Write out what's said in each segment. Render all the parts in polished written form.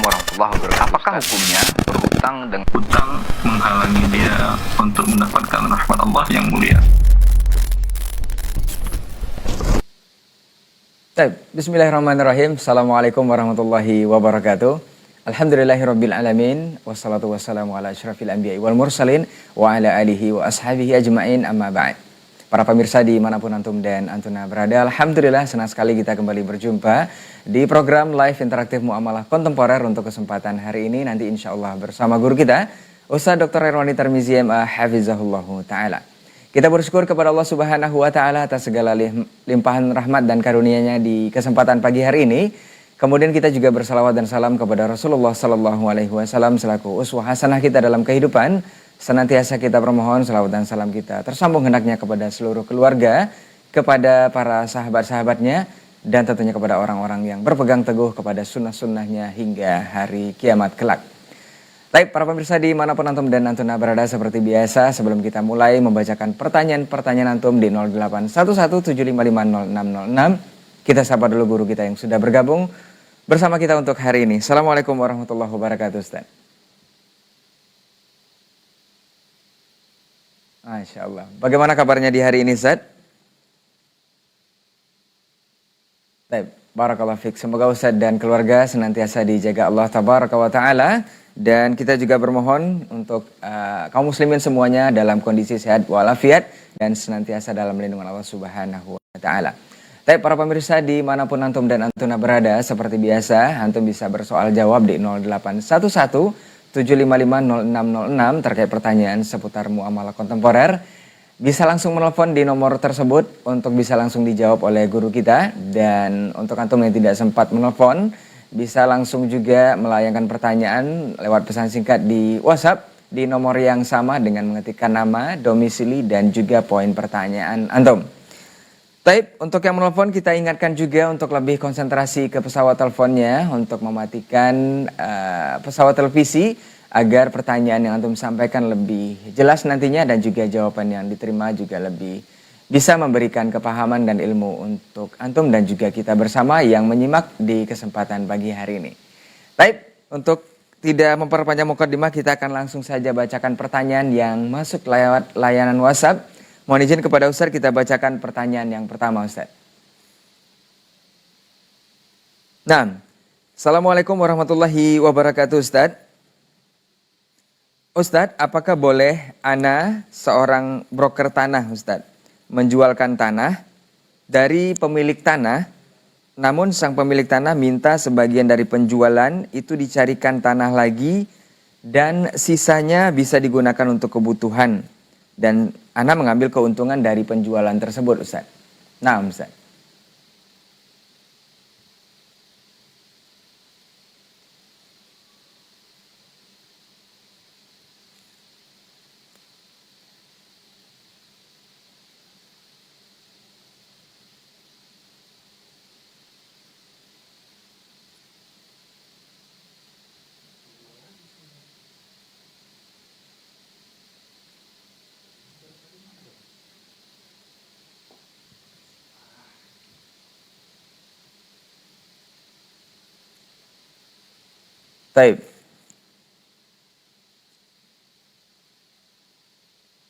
warahmatullahi wabarakatuh. Apakah hukumnya berhutang dengan Hutang menghalangi dia untuk mendapatkan rahmat Allah yang mulia. Baik, bismillahirrahmanirrahim. Assalamualaikum warahmatullahi wabarakatuh. Alhamdulillahirabbil alamin wassalatu wassalamu ala asyrafil anbiya'i wal mursalin wa ala alihi wa ashabihi ajmain amma ba'd. Para pemirsa dimanapun antum dan antuna berada, alhamdulillah senang sekali kita kembali berjumpa di program live interaktif muamalah kontemporer untuk kesempatan hari ini. Nanti insya Allah bersama guru kita Ustaz Dr. Irwani Tarmizi MA Hafizahullahu Ta'ala. Kita bersyukur kepada Allah Subhanahu Wa Ta'ala atas segala limpahan rahmat dan karunia-Nya di kesempatan pagi hari ini. Kemudian kita juga bersalawat dan salam kepada Rasulullah Sallallahu Alaihi Wasallam selaku uswah hasanah kita dalam kehidupan. Senantiasa kita permohon salawat dan salam kita tersambung hendaknya kepada seluruh keluarga, kepada para sahabat-sahabatnya, dan tentunya kepada orang-orang yang berpegang teguh kepada sunnah-sunnahnya hingga hari kiamat kelak. Baik, para pemirsa dimanapun antum dan antuna berada, seperti biasa sebelum kita mulai membacakan pertanyaan-pertanyaan antum di 0811755606, kita sapa dulu guru kita yang sudah bergabung bersama kita untuk hari ini. Assalamualaikum warahmatullahi wabarakatuh, Ustaz. Masya Allah. Bagaimana kabarnya di hari ini, Ustaz? Baik, barakallahu fiik. Semoga Ustaz dan keluarga senantiasa dijaga Allah tabaraka wa ta'ala. Dan kita juga bermohon untuk kaum muslimin semuanya dalam kondisi sehat walafiat dan senantiasa dalam lindungan Allah subhanahu wa ta'ala. Baik, para pemirsa dimanapun antum dan antuna berada, seperti biasa antum bisa bersoal jawab di 0811 7550606 terkait pertanyaan seputar muamalah kontemporer. Bisa langsung menelpon di nomor tersebut untuk bisa langsung dijawab oleh guru kita. Dan untuk antum yang tidak sempat menelpon, bisa langsung juga melayangkan pertanyaan lewat pesan singkat di WhatsApp di nomor yang sama dengan mengetikkan nama, domisili, dan juga poin pertanyaan antum. Baik, untuk yang menelpon kita ingatkan juga untuk lebih konsentrasi ke pesawat teleponnya untuk mematikan pesawat televisi agar pertanyaan yang antum sampaikan lebih jelas nantinya dan juga jawaban yang diterima juga lebih bisa memberikan kepahaman dan ilmu untuk antum dan juga kita bersama yang menyimak di kesempatan pagi hari ini. Baik, untuk tidak memperpanjang mukadimah, kita akan langsung saja bacakan pertanyaan yang masuk lewat layanan WhatsApp. Mohon izin kepada Ustaz, kita bacakan pertanyaan yang pertama, Ustaz. Nah, Assalamualaikum warahmatullahi wabarakatuh, Ustaz. Ustaz, apakah boleh ana seorang broker tanah, Ustaz, menjualkan tanah dari pemilik tanah, namun sang pemilik tanah minta sebagian dari penjualan itu dicarikan tanah lagi dan sisanya bisa digunakan untuk kebutuhan. Dan ana mengambil keuntungan dari penjualan tersebut, Ustaz. Nah, Ustaz. Baik.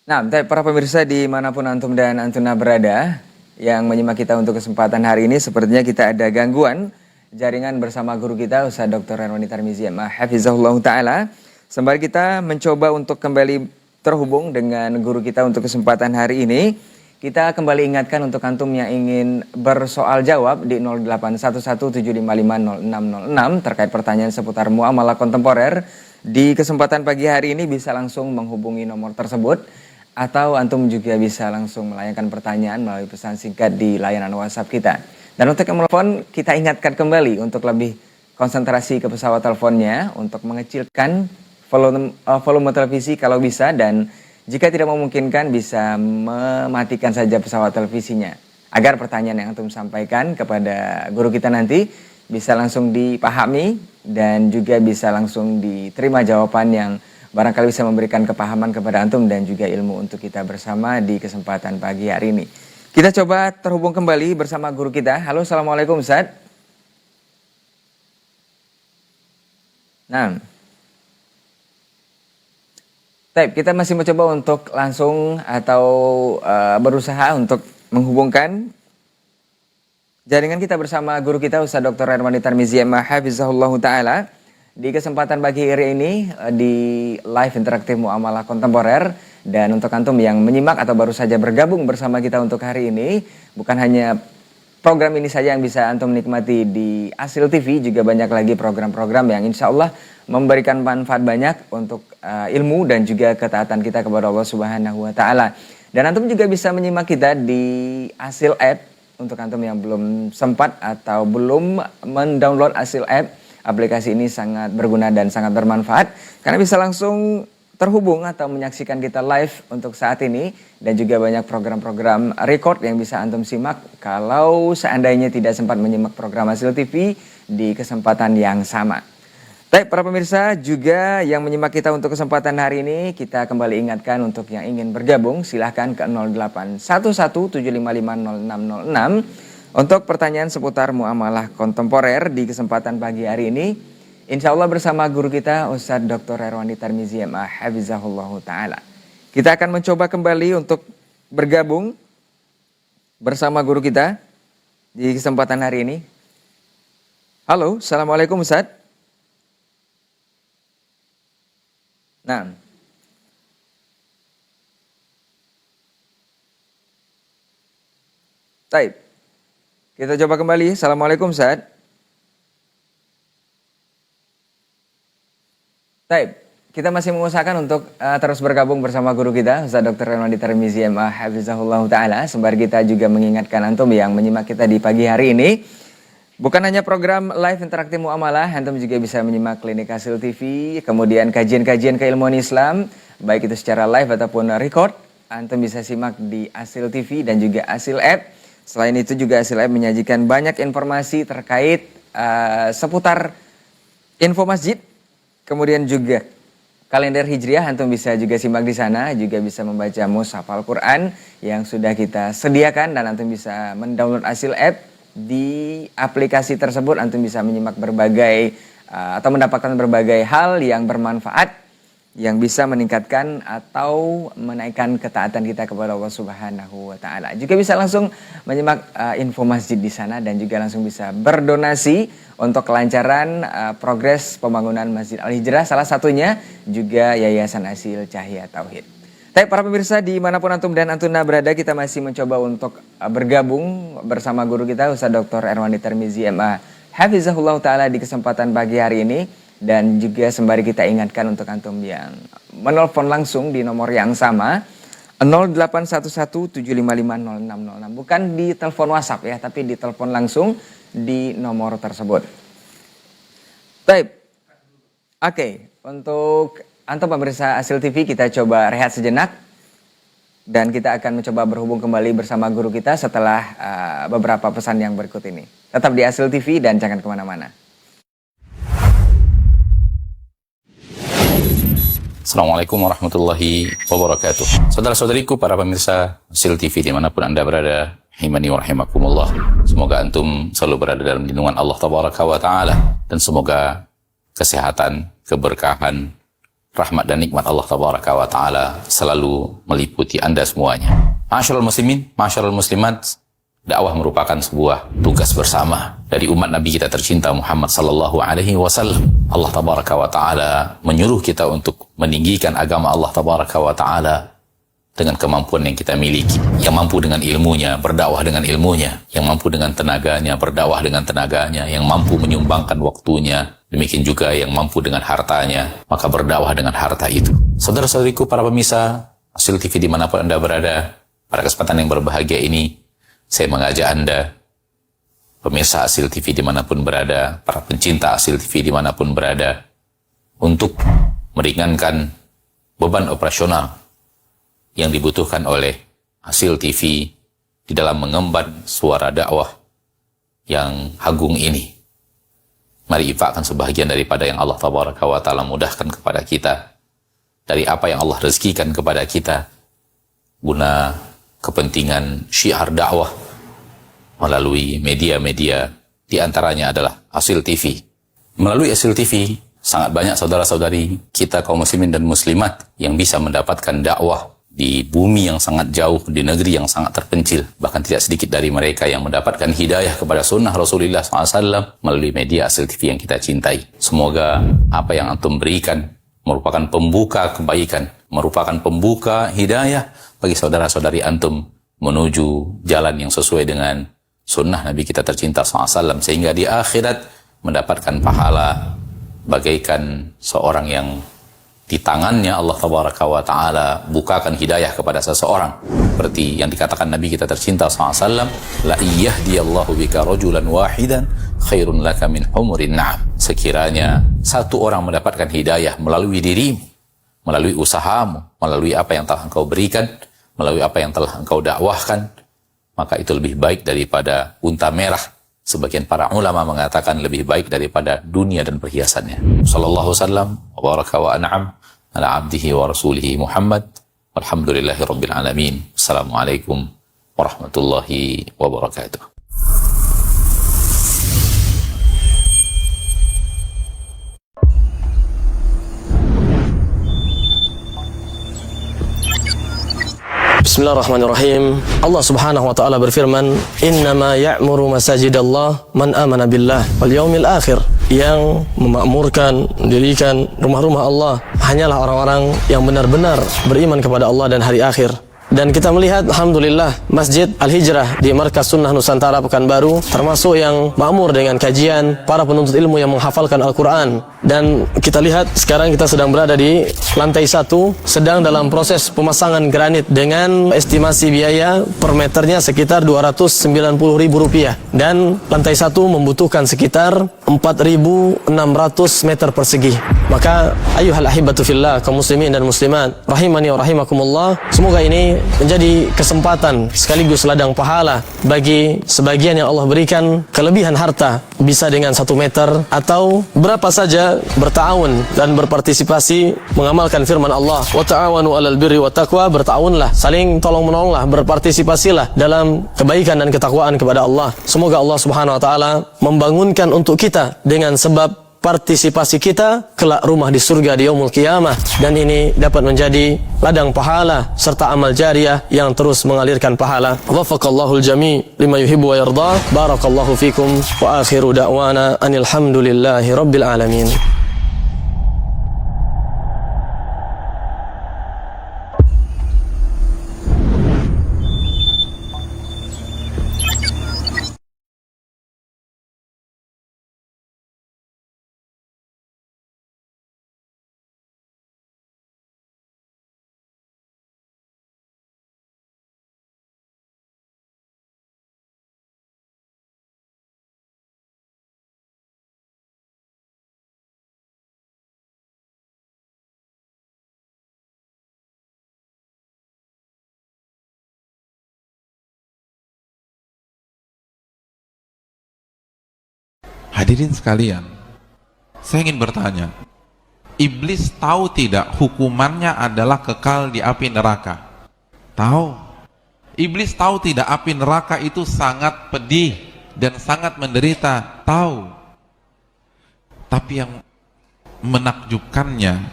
Nah, para pemirsa dimanapun antum dan antuna berada yang menyimak kita untuk kesempatan hari ini, sepertinya kita ada gangguan jaringan bersama guru kita Ustaz Dr. Irwani Tarmizi MA Hafizahullah Ta'ala. Sembari kita mencoba untuk kembali terhubung dengan guru kita untuk kesempatan hari ini, kita kembali ingatkan untuk antum yang ingin bersoal jawab di 0811755606 terkait pertanyaan seputar muamalah kontemporer. Di kesempatan pagi hari ini bisa langsung menghubungi nomor tersebut atau antum juga bisa langsung melayangkan pertanyaan melalui pesan singkat di layanan WhatsApp kita. Dan untuk yang menelpon, kita ingatkan kembali untuk lebih konsentrasi ke pesawat teleponnya untuk mengecilkan volume televisi kalau bisa, dan jika tidak memungkinkan bisa mematikan saja pesawat televisinya agar pertanyaan yang antum sampaikan kepada guru kita nanti bisa langsung dipahami dan juga bisa langsung diterima jawaban yang barangkali bisa memberikan kepahaman kepada antum dan juga ilmu untuk kita bersama di kesempatan pagi hari ini. Kita coba terhubung kembali bersama guru kita. Halo, assalamualaikum Ustaz. Nah, baik, kita masih mencoba untuk langsung atau berusaha untuk menghubungkan jaringan kita bersama guru kita Ustaz Dr. Hermani Tarmizi Hafizahullah Ta'ala. Di kesempatan pagi hari ini di live interaktif muamalah kontemporer. Dan untuk antum yang menyimak atau baru saja bergabung bersama kita untuk hari ini, bukan hanya program ini saja yang bisa antum nikmati di Asil TV, juga banyak lagi program-program yang insya Allah memberikan manfaat banyak untuk ilmu dan juga ketaatan kita kepada Allah Subhanahu wa Ta'ala. Dan antum juga bisa menyimak kita di Asil App. Untuk antum yang belum sempat atau belum mendownload Asil App, aplikasi ini sangat berguna dan sangat bermanfaat karena bisa langsung terhubung atau menyaksikan kita live untuk saat ini, dan juga banyak program-program record yang bisa antum simak kalau seandainya tidak sempat menyimak program Asil TV di kesempatan yang sama. Baik, para pemirsa juga yang menyimak kita untuk kesempatan hari ini, kita kembali ingatkan untuk yang ingin bergabung silahkan ke 081175500606 untuk pertanyaan seputar muamalah kontemporer di kesempatan pagi hari ini. Insya Allah bersama guru kita Ustaz Dr. Hermani Tarmizi Hafizahullah Ta'ala. Kita akan mencoba kembali untuk bergabung bersama guru kita di kesempatan hari ini. Halo, Assalamualaikum Ustaz. Nah, baik, kita coba kembali. Assalamualaikum Ustaz. Baik, kita masih mengusahakan untuk terus bergabung bersama guru kita Ustaz Dr. Hermani Tarmizi Hafizahullah Ta'ala. Sembari kita juga mengingatkan antum yang menyimak kita di pagi hari ini, bukan hanya program live interaktif muamalah, antum juga bisa menyimak Klinik Asil TV, kemudian kajian-kajian keilmuan Islam, baik itu secara live ataupun record, antum bisa simak di Asil TV dan juga Asil App. Selain itu juga Asil App menyajikan banyak informasi terkait seputar info masjid, kemudian juga kalender hijriah, antum bisa juga simak di sana, juga bisa membaca mushaf Al-Quran yang sudah kita sediakan, dan antum bisa mendownload Asil App. Di aplikasi tersebut antum bisa menyimak berbagai atau mendapatkan berbagai hal yang bermanfaat yang bisa meningkatkan atau menaikkan ketaatan kita kepada Allah Subhanahu wa Ta'ala. Juga bisa langsung menyimak info masjid di sana, dan juga langsung bisa berdonasi untuk kelancaran progres pembangunan Masjid Al-Hijrah, salah satunya juga Yayasan Asil Cahya Tauhid. Baik, para pemirsa dimanapun antum dan antuna berada, kita masih mencoba untuk bergabung bersama guru kita Ustaz Dr. Hermani Tarmizi Hafizahullah Ta'ala di kesempatan pagi hari ini. Dan juga sembari kita ingatkan untuk antum yang menelpon langsung di nomor yang sama 081175500606, bukan di telepon WhatsApp ya, tapi di telepon langsung di nomor tersebut. Baik, oke, untuk antum pemirsa Asil TV, kita coba rehat sejenak dan kita akan mencoba berhubung kembali bersama guru kita setelah beberapa pesan yang berikut ini. Tetap di Asil TV dan jangan kemana-mana. Assalamualaikum warahmatullahi wabarakatuh. Saudara-saudariku, para pemirsa Asil TV dimanapun Anda berada, rahimani wa rahimakumullah. Semoga antum selalu berada dalam lindungan Allah Tabaraka wa Ta'ala, dan semoga kesehatan, keberkahan, rahmat dan nikmat Allah Tabaraka wa Ta'ala selalu meliputi Anda semuanya. Ma'asyiral muslimin, ma'asyiral muslimat, dakwah merupakan sebuah tugas bersama dari umat Nabi kita tercinta Muhammad sallallahu alaihi wasallam. Allah Tabaraka wa Ta'ala menyuruh kita untuk meninggikan agama Allah Tabaraka wa Ta'ala dengan kemampuan yang kita miliki. Yang mampu dengan ilmunya, berdakwah dengan ilmunya. Yang mampu dengan tenaganya, berdakwah dengan tenaganya. Yang mampu menyumbangkan waktunya, demikian juga yang mampu dengan hartanya, maka berdakwah dengan harta itu. Saudara-saudariku, para pemirsa Asil TV dimanapun Anda berada, pada kesempatan yang berbahagia ini, saya mengajak Anda, pemirsa Asil TV dimanapun berada, para pencinta Asil TV dimanapun berada, untuk meringankan beban operasional yang dibutuhkan oleh Asil TV di dalam mengemban suara dakwah yang agung ini. Mari infakkan sebahagian daripada yang Allah Tabaraka wa Ta'ala mudahkan kepada kita, dari apa yang Allah rezekikan kepada kita, guna kepentingan syiar dakwah melalui media-media, di antaranya adalah Asil TV. Melalui Asil TV, sangat banyak saudara-saudari kita kaum muslimin dan muslimat yang bisa mendapatkan dakwah di bumi yang sangat jauh, di negeri yang sangat terpencil. Bahkan tidak sedikit dari mereka yang mendapatkan hidayah kepada sunnah Rasulullah SAW melalui media Asil TV yang kita cintai. Semoga apa yang antum berikan merupakan pembuka kebaikan, merupakan pembuka hidayah bagi saudara-saudari antum menuju jalan yang sesuai dengan sunnah Nabi kita tercinta SAW, sehingga di akhirat mendapatkan pahala bagaikan seorang yang di tangannya Allah Tabaraka wa Ta'ala bukakan hidayah kepada seseorang, seperti yang dikatakan Nabi kita tercinta SAW, la iyahdiyallahu bika rajulan wahidan khairun laka min humurin na'am. Sekiranya satu orang mendapatkan hidayah melalui dirimu, melalui usahamu, melalui apa yang telah engkau berikan, melalui apa yang telah engkau dakwahkan, maka itu lebih baik daripada unta merah. Sebagian para ulama mengatakan lebih baik daripada dunia dan perhiasannya. Sallallahu wasallam wa baraka wa an'am ala abdihi wa rasulihi Muhammad. Walhamdulillahi rabbil alamin. Assalamualaikum warahmatullahi wabarakatuh. Bismillahirrahmanirrahim. Allah Subhanahu wa taala berfirman, "Innama ya'muru masajidallah man amana billah wal yaumil akhir." Yang memakmurkan, mendirikan rumah-rumah Allah hanyalah orang-orang yang benar-benar beriman kepada Allah dan hari akhir. Dan kita melihat, alhamdulillah, Masjid Al-Hijrah di Markas Sunnah Nusantara Pekanbaru termasuk yang makmur dengan kajian para penuntut ilmu yang menghafalkan Al-Quran. Dan kita lihat sekarang kita sedang berada di lantai 1, sedang dalam proses pemasangan granit dengan estimasi biaya per meternya sekitar Rp290.000. Dan lantai 1 membutuhkan sekitar 4.600 meter persegi. Maka ayuhal ahibatu fillah, kaum muslimin dan muslimat rahimani wa rahimakumullah, semoga ini menjadi kesempatan sekaligus ladang pahala bagi sebagian yang Allah berikan kelebihan harta, bisa dengan 1 meter atau berapa saja, berta'awun dan berpartisipasi mengamalkan firman Allah, wa ta'awanu 'alal birri wat taqwa, berta'awunlah, saling tolong-menolonglah, berpartisipasilah dalam kebaikan dan ketakwaan kepada Allah. Semoga Allah Subhanahu wa taala membangunkan untuk kita dengan sebab partisipasi kita kelak rumah di surga di yaumul qiyamah, dan ini dapat menjadi ladang pahala serta amal jariah yang terus mengalirkan pahala. Waffaqallahul jami' lima yuhibbu wa yarda. Barakallahu fikum wa akhiru da'wana anil hamdulillahi rabbil alamin. Hadirin sekalian, saya ingin bertanya, iblis tahu tidak hukumannya adalah kekal di api neraka? Tahu. Iblis tahu tidak api neraka itu sangat pedih dan sangat menderita? Tahu. Tapi yang menakjubkannya,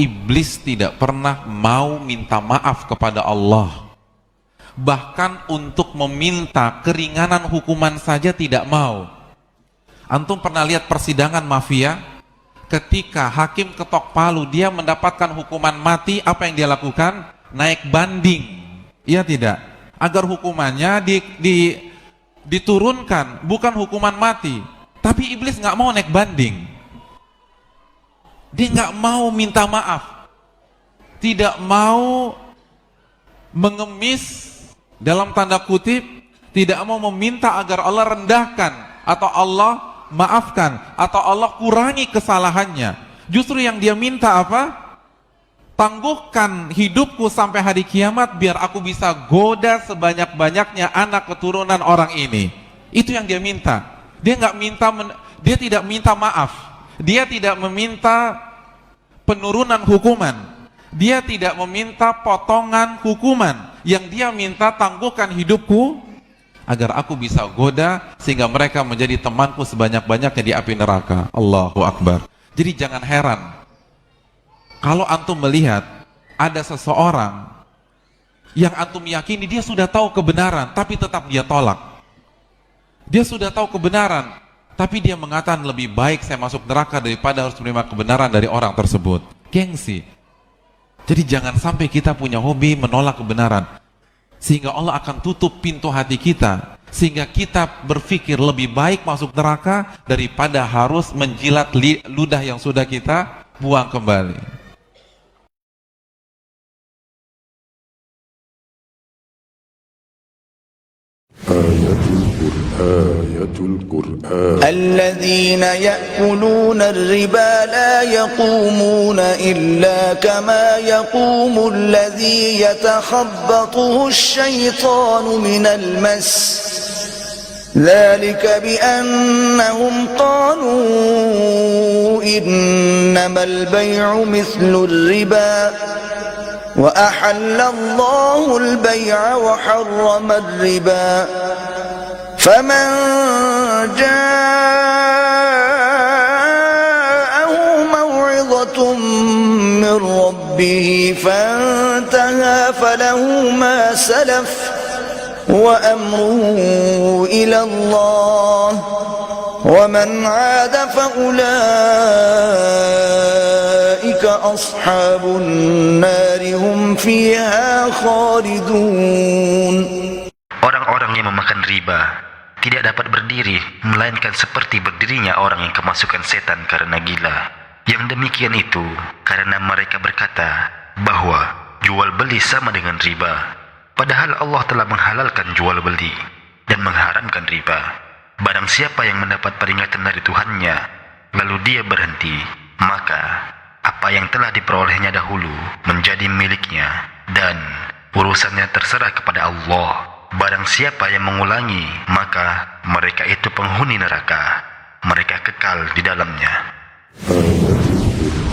iblis tidak pernah mau minta maaf kepada Allah. Bahkan untuk meminta keringanan hukuman saja tidak mau. Antum pernah lihat persidangan mafia? Ketika hakim ketok palu, dia mendapatkan hukuman mati, apa yang dia lakukan? Naik banding. Iya tidak? Agar hukumannya diturunkan, bukan hukuman mati. Tapi iblis nggak mau naik banding. Dia nggak mau minta maaf. Tidak mau mengemis, dalam tanda kutip, tidak mau meminta agar Allah rendahkan atau Allah maafkan atau Allah kurangi kesalahannya. Justru yang dia minta apa? Tangguhkan hidupku sampai hari kiamat biar aku bisa goda sebanyak-banyaknya anak keturunan orang ini. Itu yang dia minta. Dia nggak minta, dia tidak minta maaf. Dia tidak meminta penurunan hukuman. Dia tidak meminta potongan hukuman. Yang dia minta, tangguhkan hidupku agar aku bisa goda sehingga mereka menjadi temanku sebanyak-banyaknya di api neraka. Allahu Akbar. Jadi jangan heran kalau antum melihat ada seseorang yang antum yakini dia sudah tahu kebenaran tapi tetap dia tolak. Dia sudah tahu kebenaran tapi dia mengatakan lebih baik saya masuk neraka daripada harus menerima kebenaran dari orang tersebut. Gengsi. Jadi jangan sampai kita punya hobi menolak kebenaran sehingga Allah akan tutup pintu hati kita, sehingga kita berpikir lebih baik masuk neraka daripada harus menjilat ludah yang sudah kita buang kembali. آية القرآن الذين يأكلون الربا لا يقومون إلا كما يقوم الذي يتخبطه الشيطان من المس ذلك بأنهم قالوا إنما البيع مثل الربا وأحل الله البيع وحرم الربا فمن جاءه موعظة من ربه فانتهى فله ما سلف وأمره إلى الله ومن عاد فأولئك أصحاب النار هم فيها خالدون. Orang-orang yang memakan riba tidak dapat berdiri melainkan seperti berdirinya orang yang kemasukan setan karena gila. Yang demikian itu karena mereka berkata bahwa jual beli sama dengan riba, padahal Allah telah menghalalkan jual beli dan mengharamkan riba. Barang siapa yang mendapat peringatan dari Tuhannya lalu dia berhenti, maka apa yang telah diperolehnya dahulu menjadi miliknya dan urusannya terserah kepada Allah. Barang siapa yang mengulangi, maka mereka itu penghuni neraka, mereka kekal di dalamnya.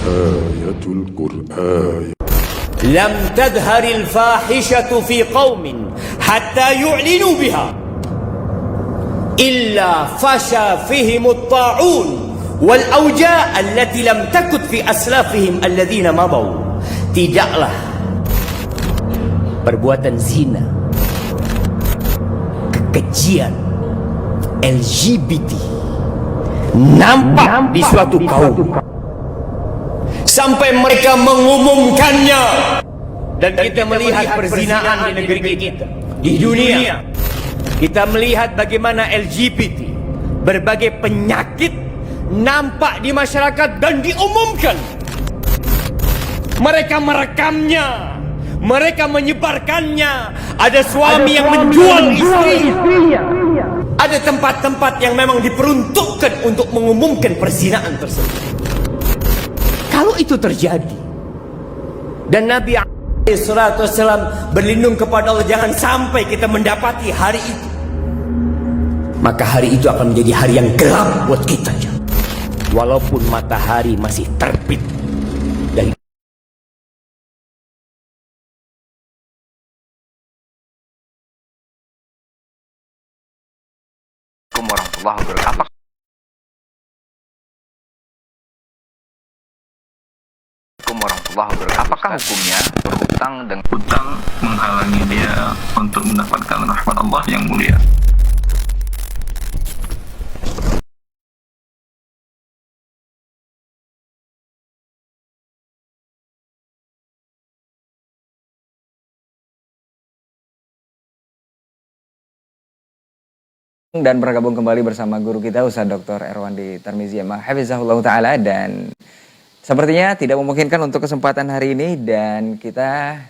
Ayatul Qur'an. Lam tadharil fahishatu fi qaumin hatta yu'linu biha illa fasha fihim at-ta'un wal awja' allati lam takut fi aslafihim alladhina mabaw. Tidaklah perbuatan zina, kekejian, LGBT nampak di suatu kaum sampai mereka mengumumkannya, dan kita melihat perzinaan di negeri kita, di dunia. Kita melihat bagaimana LGBT, berbagai penyakit nampak di masyarakat dan diumumkan. Mereka merekamnya, mereka menyebarkannya. Ada suami yang menjual istrinya. Ada tempat-tempat yang memang diperuntukkan untuk mengumumkan perzinaan tersebut. Kalau itu terjadi dan Nabi SAW berlindung kepada Allah jangan sampai kita mendapati hari itu, maka hari itu akan menjadi hari yang gelap buat kita, walaupun matahari masih terbit dari warahmatullahi wabarakatuh. Apakah hukumnya berhutang dengan Hutang menghalangi dia untuk mendapatkan rahmat Allah yang mulia. Dan bergabung kembali bersama guru kita Ustaz Dr. Erwandi Tarmizi Hafizahullah Ta'ala, dan sepertinya tidak memungkinkan untuk kesempatan hari ini, dan kita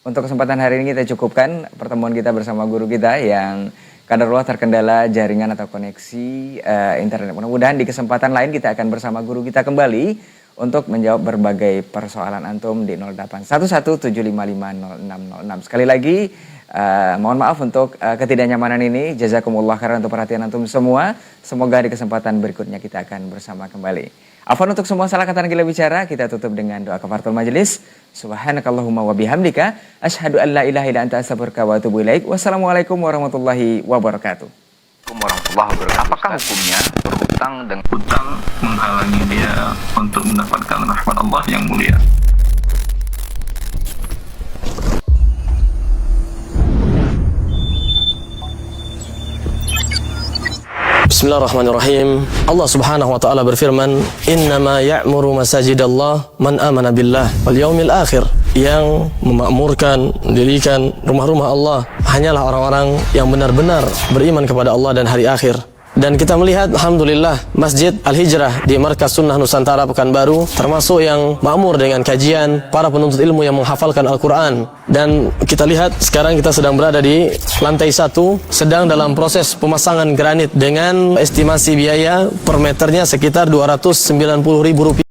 untuk kesempatan hari ini kita cukupkan pertemuan kita bersama guru kita yang kadarullah terkendala jaringan atau koneksi internet. Mudah-mudahan di kesempatan lain kita akan bersama guru kita kembali untuk menjawab berbagai persoalan antum di 0817550606. Sekali lagi mohon maaf untuk ketidaknyamanan ini. Jazakumullah khairan untuk perhatian antum semua. Semoga di kesempatan berikutnya kita akan bersama kembali. Afwan untuk semua salah kata dan gila bicara. Kita tutup dengan doa kafaratul majelis. Subhanakallahumma wa bihamdika asyhadu an la ilaha illa anta astaghfiruka wa atubu ilaik. Wassalamualaikum warahmatullahi wabarakatuh. Apakah hukumnya berhutang Hutang menghalangi dia untuk mendapatkan rahmat Allah yang mulia. Bismillahirrahmanirrahim. Allah Subhanahu wa taala berfirman, "Innama ya'muru masajidallah man amana billah wal yaumil akhir." Yang memakmurkan, mendirikan rumah-rumah Allah hanyalah orang-orang yang benar-benar beriman kepada Allah dan hari akhir. Dan kita melihat, alhamdulillah, Masjid Al-Hijrah di Markas Sunnah Nusantara Pekanbaru termasuk yang makmur dengan kajian para penuntut ilmu yang menghafalkan Al-Quran. Dan kita lihat sekarang kita sedang berada di lantai 1, sedang dalam proses pemasangan granit dengan estimasi biaya per meternya sekitar Rp290.000.